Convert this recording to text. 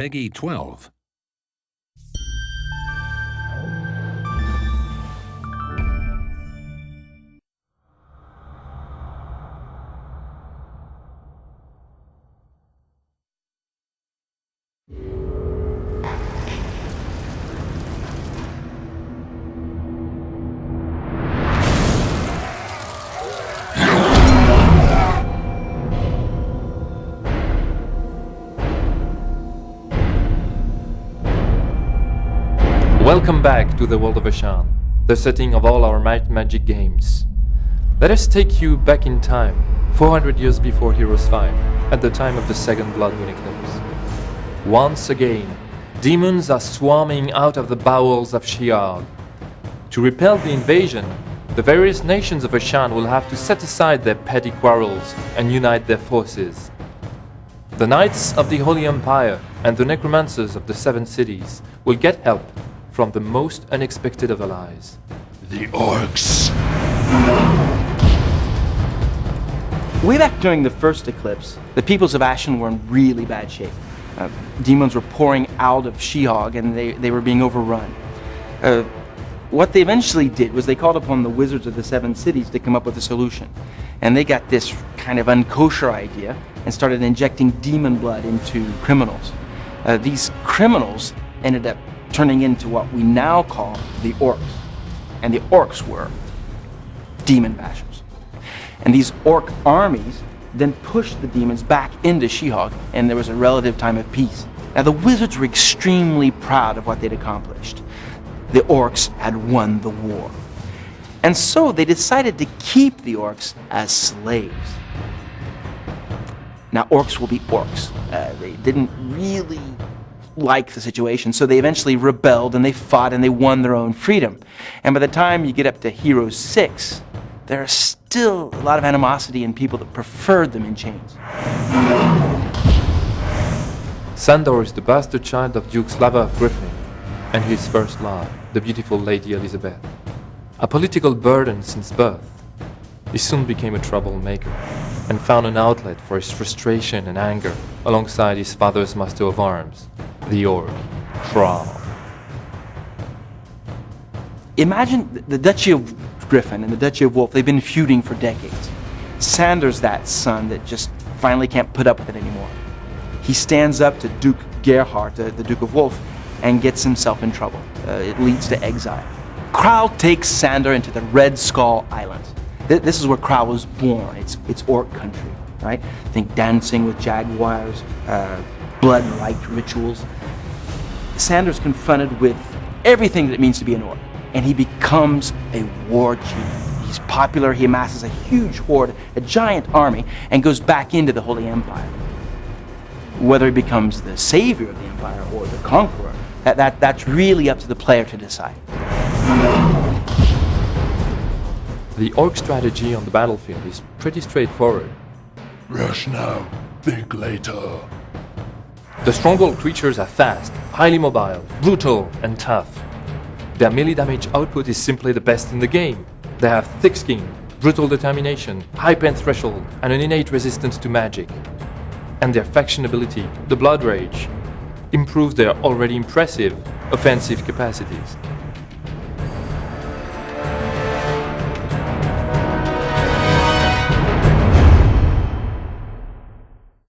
Peggy 12. Welcome back to the world of Ashan, the setting of all our Might Magic games. Let us take you back in time, 400 years before Heroes 5, at the time of the second Blood Moon eclipse. Once again, demons are swarming out of the bowels of Sheol. To repel the invasion, the various nations of Ashan will have to set aside their petty quarrels and unite their forces. The Knights of the Holy Empire and the Necromancers of the Seven Cities will get help from the most unexpected of allies. The Orcs. Way back during the first eclipse, the peoples of Ashen were in really bad shape. Demons were pouring out of Sheol and they were being overrun. What they eventually did was they called upon the wizards of the Seven Cities to come up with a solution. And they got this kind of unkosher idea and started injecting demon blood into criminals. These criminals ended up turning into what we now call the Orcs. And the Orcs were demon bashers. And these Orc armies then pushed the demons back into Sheol, and there was a relative time of peace. Now the wizards were extremely proud of what they'd accomplished. The Orcs had won the war. And so they decided to keep the Orcs as slaves. Now Orcs will be Orcs. They didn't really like the situation, so they eventually rebelled and they fought and they won their own freedom. And by the time you get up to Heroes 6, there's still a lot of animosity in people that preferred them in chains. Sandor is the bastard child of Duke Slava of Griffin and his first love, the beautiful Lady Elizabeth. A political burden since birth, he soon became a troublemaker and found an outlet for his frustration and anger alongside his father's master of arms, the Orc, Thrall. Imagine the Duchy of Griffin and the Duchy of Wolf, they've been feuding for decades. Sandor's that son that just finally can't put up with it anymore. He stands up to Duke Gerhard, the Duke of Wolf, and gets himself in trouble. It leads to exile. Krau takes Sandor into the Red Skull Islands. This is where Krau was born. It's Orc country, right? Think dancing with jaguars, blood-like rituals. Sandor's confronted with everything that it means to be an Orc, and he becomes a war chief. He's popular, he amasses a huge horde, a giant army, and goes back into the Holy Empire. Whether he becomes the savior of the Empire or the conqueror, that's really up to the player to decide. The Orc strategy on the battlefield is pretty straightforward. Rush now, think later. The stronghold creatures are fast, highly mobile, brutal, and tough. Their melee damage output is simply the best in the game. They have thick skin, brutal determination, high pain threshold, and an innate resistance to magic. And their faction ability, the Blood Rage, improves their already impressive offensive capacities.